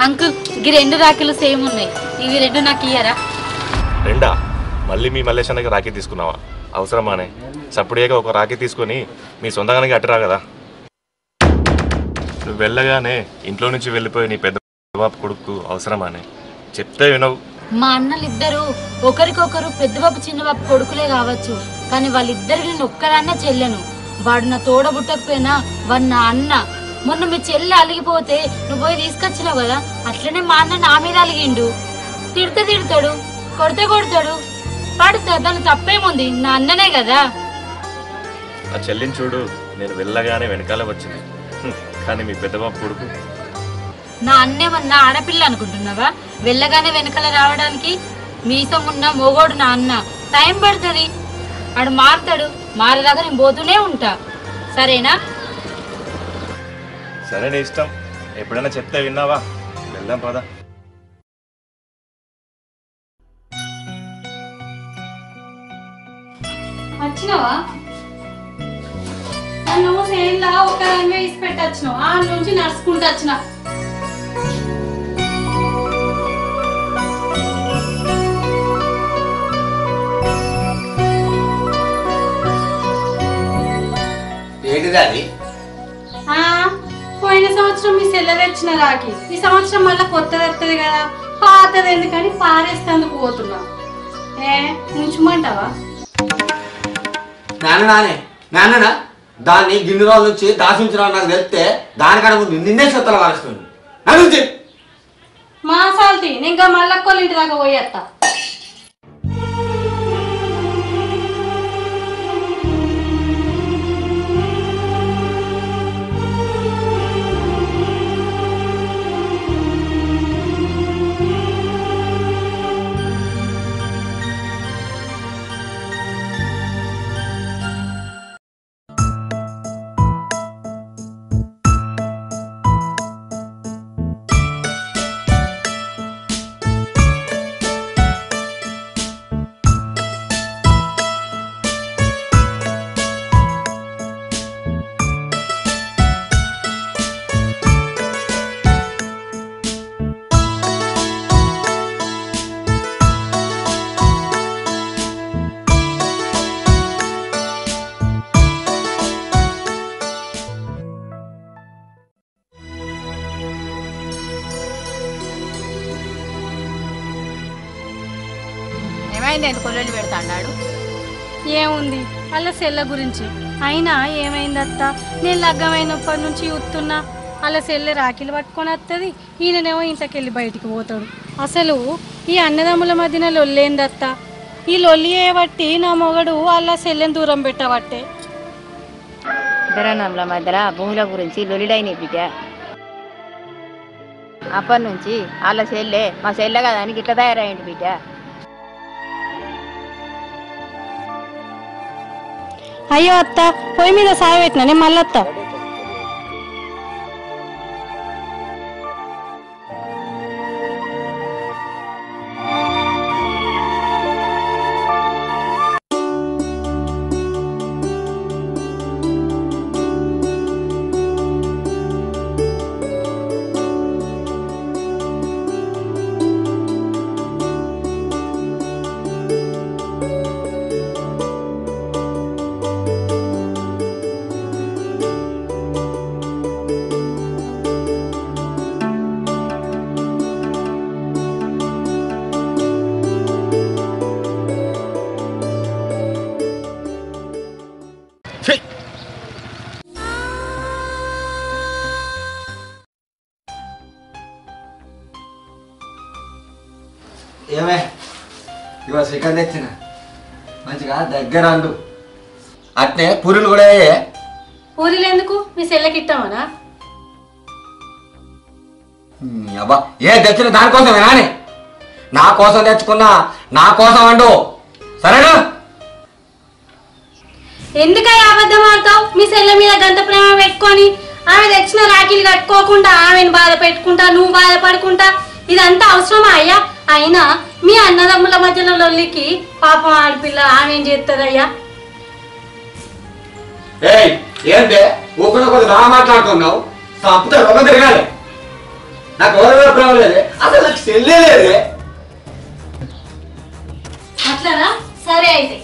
Uncle ఈ 2 రాఖీలు same ఉన్నాయి, ఇవి 2 నాకు ఇయ్యరా? రెండా? మళ్ళీ మీ మల్లేశానికి రాఖీ తీసుకున్నావా? అవసరమానే? సప్పుడేగా ఒక రాఖీ తీసుకొని మీ సొంతంగానే అట్టరా కదా. నువ్వు వెళ్ళగానే ఇంట్లో నుంచి వెళ్ళిపోయి నీ పెద్ద బాబు కొడుకు అవసరమానే? చెప్తే వినవు. మా అన్నలిద్దరూ ఒకరికొకరు పెద్దబాబు చిన్నబాబు కొడుకులే కావచ్చు, కానీ వాళ్ళిద్దరికి నేను ఒక్కరన్నా చెల్లెను. వాడు నా తోడబుట్టకపోయినా వాడు నా అన్న. మొన్న మీ చెల్లె అలిగిపోతే నువ్వు పోయి తీసుకొచ్చినావు కదా, అట్లనే మా అన్న నా మీద అలిగిండు. తిడతాడు, కొడతాడు, పడుతా, దాని తప్పేముంది, నా అన్ననే కదా. ఆ చెల్లిని చూడు, నేను వెళ్ళగానే వెనకాల వచ్చింది, కానీ మీ పెద్దబాబు కొడుకు నా అన్నేమన్నా ఆడపిల్ల అనుకుంటున్నావా? వెళ్ళగానే వెనకాల రావడానికి? మీసం ఉన్న మొగోడు నా అన్న, టైం పడుతుంది, ఆడు మారుతాడు, మారేదాకా నేను పోతూనే ఉంటా, సరేనా? సరే నీ ఇష్టం, ఎప్పుడైనా చెప్తే విన్నావా? వెళ్దాం పదా. వచ్చినావా? నన్ను సేన్లా ఒక వేసి పెట్టొచ్చినావు, ఆ నుంచి నడుచుకుంటూ వచ్చిన. ఏంటిది అది? పోయిన సంవత్సరం మీ సెల్ల తెచ్చిన రాకి, ఈ సంవత్సరం మళ్ళీ కొత్తది వస్తుంది కదా, పాతది ఎందుకని పారేస్తేందుకు పోతున్నా. ఉంచమంటావా? నాన్న దాన్ని గిన్నె రోజుల నుంచి దాచించడం నాకు తెలిస్తే దానికన్నా ముందు నిన్నే చెత్తలు వారుస్తుంది. నన్ను మా సాల్తి నేను ఇంకా మళ్ళీ ఇంటి దాకా పోయేస్తా. కొల్లలు పెడతా అన్నాడు. ఏముంది అలా సెల్ల గురించి, అయినా ఏమైందత్త, నేను లగ్గమైనప్పటి నుంచి చూస్తున్నా అలా సెల్లె రాఖీలు పట్టుకొని వస్తుంది, ఈయననేమో ఇంట్లోకెళ్ళి బయటికి పోతాడు. అసలు ఈ అన్నదమ్ముల మధ్యన లొల్లేందత్త, ఈ లొల్లి బట్టి నా మొగడు అలా సెల్లెని దూరం పెట్టబట్టే. ఇద్దరన్నముల మధ్యలో భూముల గురించి లొలిడైన బిడ్డ. అప్పటి నుంచి వాళ్ళ సెల్లె మా సెల్లె కదా అని గిట్ల తయారయ్యండి బిడ్డ. అయ్యో అత్త, పొయ్యి మీద సాయ పెట్టినా నేను మళ్ళత్తా. ఏమే ఇవాళ చికెన్ తెచ్చిన మంచిగా దగ్గర అండు. అట్నే పూరీలు కూడా పూరీలు ఎందుకు, మీ సెల్లకి ఇస్తామనా? అబ్బా ఏ తెచ్చిన దానికోసమే నాని, నా కోసం తెచ్చుకున్నా, నా కోసం అండు, సరేనా? ఎందుకయ్యా అబద్ధం ఆడతావు? మీ సెల్ల మీద గంత ప్రేమ పెట్టుకొని ఆమె తెచ్చిన రాఖీలు కట్టుకోకుండా ఆమెను బాధ పెట్టుకుంటా, నువ్వు బాధపడుకుంటా, ఇదంతా అవసరమా అయ్యా? అయినా మీ అన్నదమ్ముల మధ్యలో లొల్లికి పాపం ఆడపిల్ల ఆమె ఏం చేస్తుందయ్యా? ఏంటే ఊపిరి కొద్ది బాగా మాట్లాడుతున్నావు, తప్పుతే ఒక తిరగాలి. నాకు ఎవరి ప్రేమ లేదే, అసలు నాకు చెల్లే లేదే. అట్లనా? సరే అయితే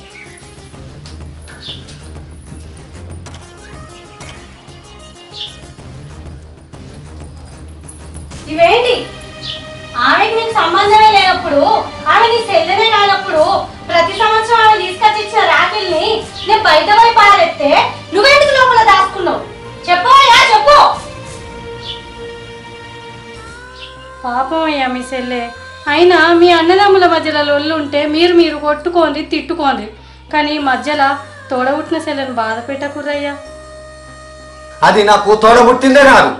ఇవేంటి? ఆమెకి నీకు సంబంధమే లేనప్పుడు, ఆమె నీ చెల్లెనే కానప్పుడు ప్రతి సంవత్సరం ఆమె తీసుకొచ్చి ఇచ్చిన రాఖీల్ని నేను బయట పోయి పారెత్తే నువ్వెందుకు లోపల దాచుకున్నావు? చెప్పవయ్యా, చెప్పు. పాపం అయ్యా మీ చెల్లె. అయినా మీ అన్నదమ్ముల మధ్యలో లొల్లు ఉంటే మీరు కొట్టుకోండి, తిట్టుకోండి, కానీ మధ్యలో తోడబుట్టిన చెల్లెని బాధ పెట్టకుర్రయ్యా. అది నాకు తోడబుట్టిందే కాదు.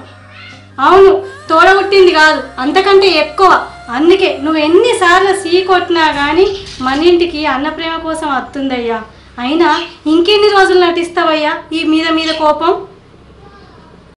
అవును, తోడబుట్టింది కాదు, అంతకంటే ఎక్కువ. అందుకే నువ్వు ఎన్నిసార్లు సీ కొట్టినా కానీ మన ఇంటికి అన్న ప్రేమ కోసం వస్తుందయ్యా. అయినా ఇంకెన్ని రోజులు నటిస్తావయ్యా ఈ మీద కోపం?